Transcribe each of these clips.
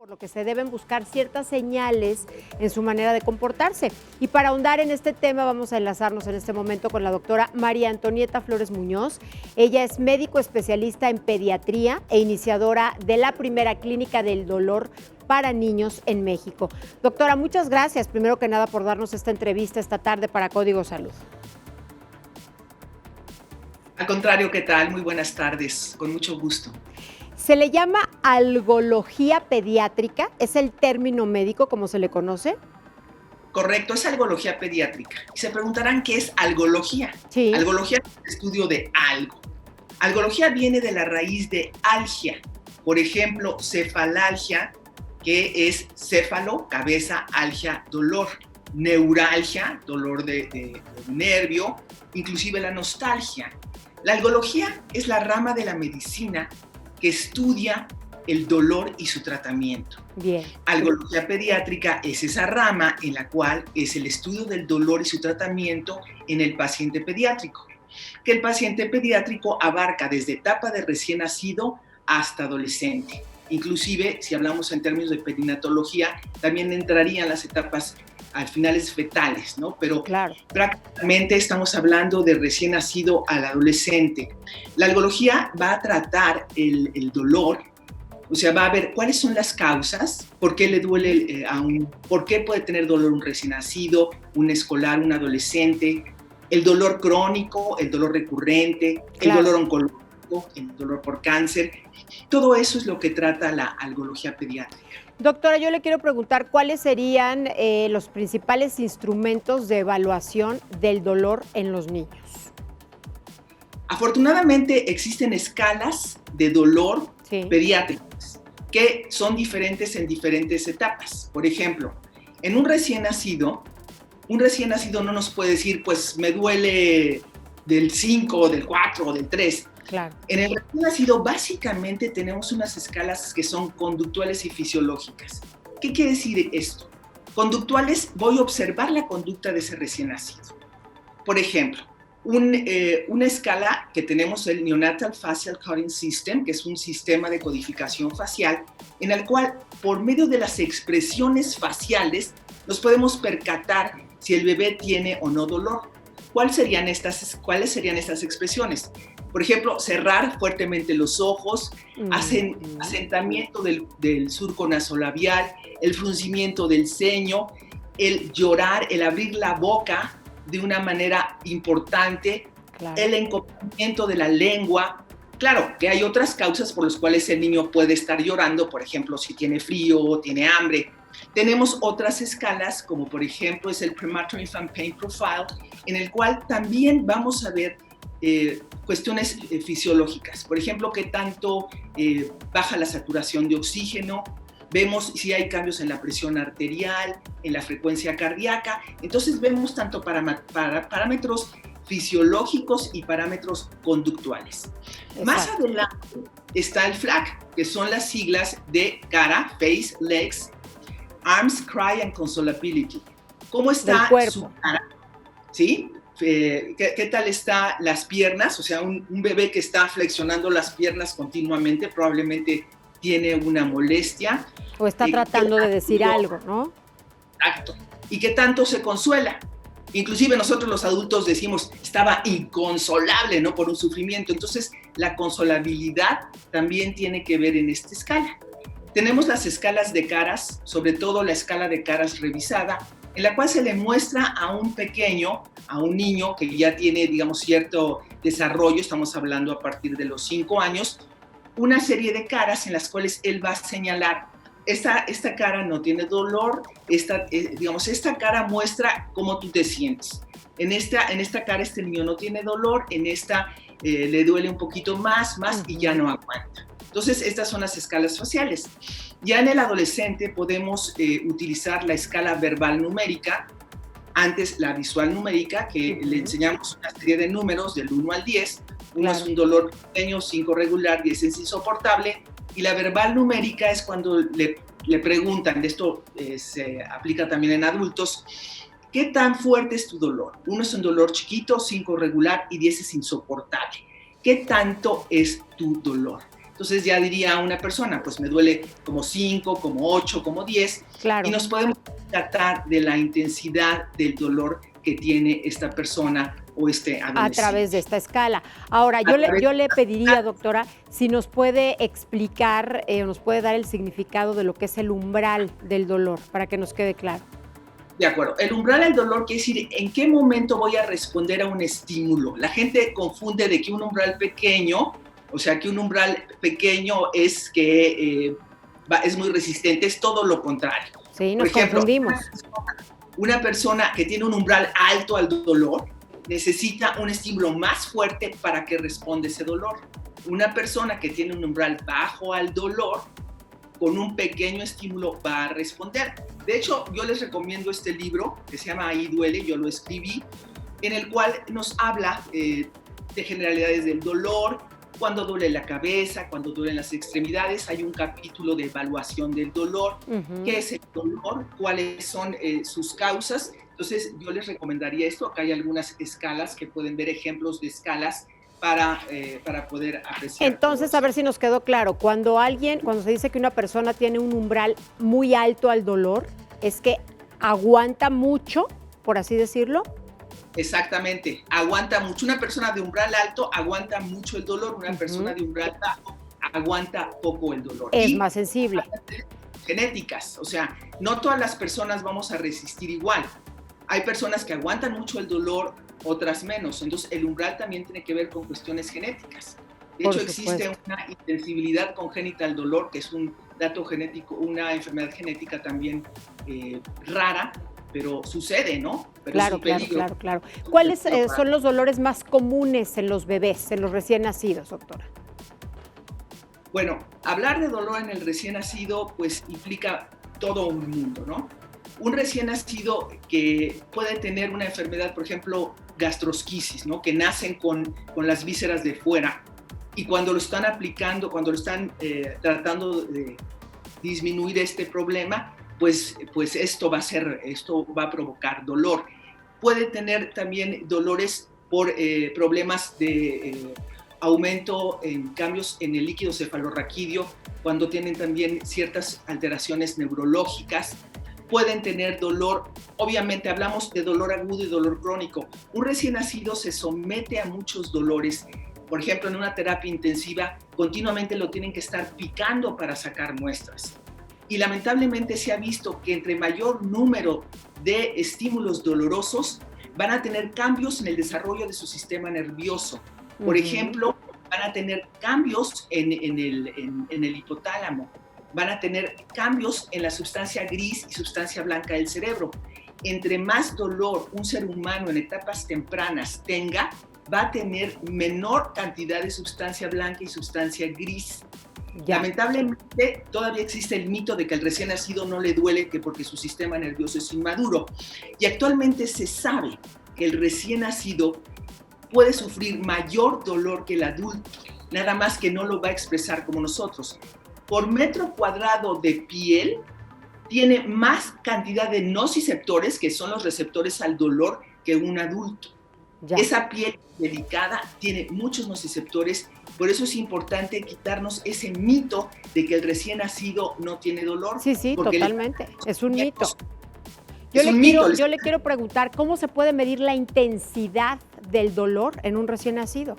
por lo que se deben buscar ciertas señales en su manera de comportarse. Y para ahondar en este tema vamos a enlazarnos en este momento con la doctora María Antonieta Flores Muñoz. Ella es médico especialista en pediatría e iniciadora de la primera clínica del dolor para niños en México. Doctora, muchas gracias, primero que nada, por darnos esta entrevista esta tarde para Código Salud. Al contrario, ¿qué tal? Muy buenas tardes, con mucho gusto. Se le llama algología pediátrica, ¿es el término médico como se le conoce? Correcto, es algología pediátrica. Y se preguntarán qué es algología. Sí. Algología es el estudio de algo. Algología viene de la raíz de algia. Por ejemplo, cefalalgia, que es céfalo, cabeza, algia, dolor. Neuralgia, dolor de nervio, inclusive la nostalgia. La algología es la rama de la medicina que estudia el dolor y su tratamiento. Bien. Algología pediátrica es esa rama en la cual es el estudio del dolor y su tratamiento en el paciente pediátrico, que el paciente pediátrico abarca desde etapa de recién nacido hasta adolescente. Inclusive, si hablamos en términos de perinatología, también entrarían las etapas al finales fetales, ¿no? Pero claro, prácticamente estamos hablando de recién nacido al adolescente. La algología va a tratar el dolor, o sea, va a ver cuáles son las causas, por qué le duele por qué puede tener dolor un recién nacido, un escolar, un adolescente, el dolor crónico, el dolor recurrente, claro, el dolor oncológico, el dolor por cáncer. Todo eso es lo que trata la algología pediátrica. Doctora, yo le quiero preguntar cuáles serían los principales instrumentos de evaluación del dolor en los niños. Afortunadamente existen escalas de dolor pediátricas que son diferentes en diferentes etapas. Por ejemplo, en un recién nacido no nos puede decir, pues me duele del 5, del 4 o del 3. Claro. En el recién nacido básicamente tenemos unas escalas que son conductuales y fisiológicas. ¿Qué quiere decir esto? Conductuales, voy a observar la conducta de ese recién nacido. Por ejemplo, una escala que tenemos, el Neonatal Facial Coding System, que es un sistema de codificación facial, en el cual por medio de las expresiones faciales nos podemos percatar si el bebé tiene o no dolor. ¿Cuáles serían estas expresiones? Por ejemplo, cerrar fuertemente los ojos, asentamiento del surco nasolabial, el fruncimiento del ceño, el llorar, el abrir la boca de una manera importante, claro, el encogiamiento de la lengua. Claro, que hay otras causas por las cuales el niño puede estar llorando, por ejemplo, si tiene frío o tiene hambre. Tenemos otras escalas, como por ejemplo es el Prematuro Infant Pain Profile, en el cual también vamos a ver cuestiones fisiológicas. Por ejemplo, qué tanto baja la saturación de oxígeno, vemos si hay cambios en la presión arterial, en la frecuencia cardíaca. Entonces vemos tanto parámetros fisiológicos y parámetros conductuales. Exacto. Más adelante está el FLAC, que son las siglas de cara, face, legs, arms, cry and consolability. ¿Cómo está su cara? ¿Sí? ¿Qué tal están las piernas? O sea, un bebé que está flexionando las piernas continuamente probablemente tiene una molestia. O está tratando de decir algo, ¿no? Exacto. ¿Y qué tanto se consuela? Inclusive nosotros los adultos decimos, estaba inconsolable, ¿no? Por un sufrimiento. Entonces, la consolabilidad también tiene que ver en esta escala. Tenemos las escalas de caras, sobre todo la escala de caras revisada, en la cual se le muestra a un pequeño, a un niño que ya tiene, digamos, cierto desarrollo, estamos hablando a partir de los 5 años, una serie de caras en las cuales él va a señalar, esta cara no tiene dolor, esta cara muestra cómo tú te sientes. En esta cara este niño no tiene dolor, en esta le duele un poquito más y ya no aguanta. Entonces, estas son las escalas faciales. Ya en el adolescente podemos utilizar la escala verbal numérica, antes la visual numérica, que le enseñamos una serie de números del 1 al 10. Uno es un dolor pequeño, 5 regular, 10 es insoportable. Y la verbal numérica es cuando le preguntan, esto se aplica también en adultos, ¿qué tan fuerte es tu dolor? 1 es un dolor chiquito, 5 regular y 10 es insoportable. ¿Qué tanto es tu dolor? Entonces ya diría a una persona, pues me duele como 5, como 8, como 10, Claro. y nos podemos tratar de la intensidad del dolor que tiene esta persona o este A adolescente. través de esta escala. Ahora, yo le pediría, doctora, si nos puede explicar, nos puede dar el significado de lo que es el umbral del dolor, para que nos quede claro. De acuerdo. El umbral del dolor quiere decir en qué momento voy a responder a un estímulo. La gente confunde de que un umbral pequeño, o sea, que un umbral pequeño es que es muy resistente, es todo lo contrario. Sí, nos confundimos. Una persona que tiene un umbral alto al dolor necesita un estímulo más fuerte para que responda ese dolor. Una persona que tiene un umbral bajo al dolor, con un pequeño estímulo va a responder. De hecho, yo les recomiendo este libro que se llama Ahí duele, yo lo escribí, en el cual nos habla de generalidades del dolor, cuando duele la cabeza, cuando duelen las extremidades. Hay un capítulo de evaluación del dolor, qué es el dolor, cuáles son sus causas. Entonces, yo les recomendaría esto. Acá hay algunas escalas que pueden ver ejemplos de escalas para poder apreciar. Entonces, a ver si nos quedó claro. Cuando se dice que una persona tiene un umbral muy alto al dolor, es que aguanta mucho, por así decirlo. Exactamente, aguanta mucho. Una persona de umbral alto aguanta mucho el dolor, una persona de umbral bajo aguanta poco el dolor. Es más sensible. Genéticas, o sea, no todas las personas vamos a resistir igual. Hay personas que aguantan mucho el dolor, otras menos. Entonces, el umbral también tiene que ver con cuestiones genéticas. De hecho, existe una insensibilidad congénita al dolor, que es un dato genético, una enfermedad genética también rara, pero sucede, ¿no? Pero claro. ¿Cuáles son los dolores más comunes en los bebés, en los recién nacidos, doctora? Bueno, hablar de dolor en el recién nacido, pues implica todo un mundo, ¿no? Un recién nacido que puede tener una enfermedad, por ejemplo, gastrosquisis, ¿no? Que nacen con las vísceras de fuera, y cuando lo están aplicando, cuando lo están tratando de disminuir este problema, pues esto va a provocar dolor. Puede tener también dolores por problemas de aumento en cambios en el líquido cefalorraquídeo, cuando tienen también ciertas alteraciones neurológicas. Pueden tener dolor, obviamente hablamos de dolor agudo y dolor crónico. Un recién nacido se somete a muchos dolores. Por ejemplo, en una terapia intensiva, continuamente lo tienen que estar picando para sacar muestras. Y lamentablemente se ha visto que entre mayor número de estímulos dolorosos, van a tener cambios en el desarrollo de su sistema nervioso. Por ejemplo, van a tener cambios en el hipotálamo, van a tener cambios en la sustancia gris y sustancia blanca del cerebro. Entre más dolor un ser humano en etapas tempranas tenga, va a tener menor cantidad de sustancia blanca y sustancia gris. Ya. Lamentablemente, todavía existe el mito de que al recién nacido no le duele que porque su sistema nervioso es inmaduro. Y actualmente se sabe que el recién nacido puede sufrir mayor dolor que el adulto, nada más que no lo va a expresar como nosotros. Por metro cuadrado de piel, tiene más cantidad de nociceptores, que son los receptores al dolor, que un adulto. Ya. Esa piel delicada tiene muchos nociceptores, por eso es importante quitarnos ese mito de que el recién nacido no tiene dolor. Sí, totalmente, es un mito. Yo le quiero preguntar, ¿cómo se puede medir la intensidad del dolor en un recién nacido?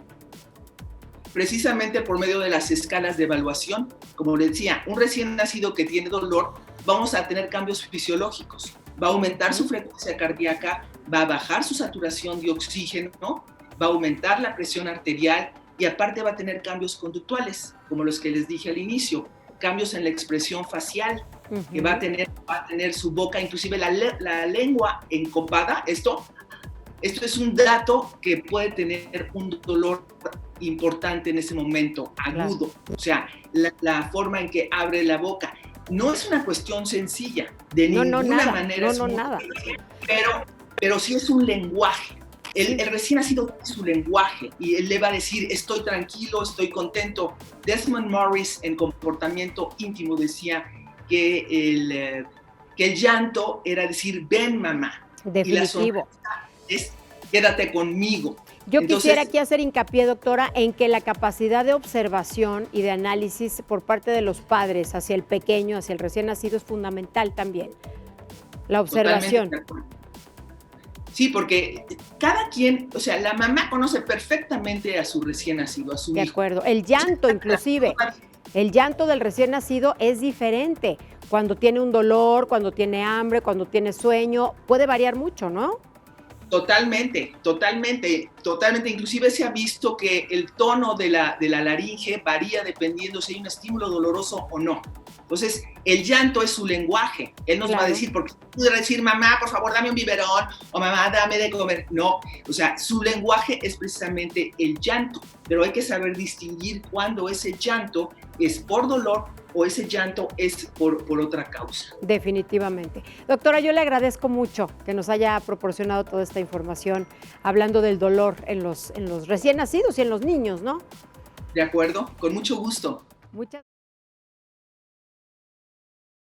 Precisamente por medio de las escalas de evaluación. Como les decía, un recién nacido que tiene dolor, vamos a tener cambios fisiológicos. Va a aumentar su frecuencia cardíaca, va a bajar su saturación de oxígeno, ¿no? Va a aumentar la presión arterial y aparte va a tener cambios conductuales, como los que les dije al inicio, cambios en la expresión facial, que va a tener su boca, inclusive la lengua encopada. Esto es un dato que puede tener un dolor importante en ese momento, agudo. Claro. O sea, la forma en que abre la boca. No es una cuestión sencilla, de ninguna manera. Nada. Pero sí es un lenguaje. El recién nacido tiene su lenguaje y él le va a decir, estoy tranquilo, estoy contento. Desmond Morris, en Comportamiento Íntimo, decía que el llanto era decir, ven mamá. Definitivo. Y la sonrisa es, quédate conmigo. Yo Entonces, quisiera aquí hacer hincapié, doctora, en que la capacidad de observación y de análisis por parte de los padres hacia el pequeño, hacia el recién nacido, es fundamental también. La observación. totalmente de acuerdo. Sí, porque cada quien, o sea, la mamá conoce perfectamente a su recién nacido, a su De hijo. acuerdo. El llanto, inclusive. El llanto del recién nacido es diferente. Cuando tiene un dolor, cuando tiene hambre, cuando tiene sueño, puede variar mucho, ¿no? Totalmente, totalmente, totalmente. Inclusive se ha visto que el tono de la laringe varía dependiendo si hay un estímulo doloroso o no. Entonces, el llanto es su lenguaje. Él nos va a decir, porque pudiera decir, mamá, por favor, dame un biberón, o mamá, dame de comer. No, o sea, su lenguaje es precisamente el llanto, pero hay que saber distinguir cuándo ese llanto es por dolor o ese llanto es por otra causa. Definitivamente. Doctora, yo le agradezco mucho que nos haya proporcionado toda esta información hablando del dolor en los recién nacidos y en los niños, ¿no? ¿De acuerdo? Con mucho gusto. Muchas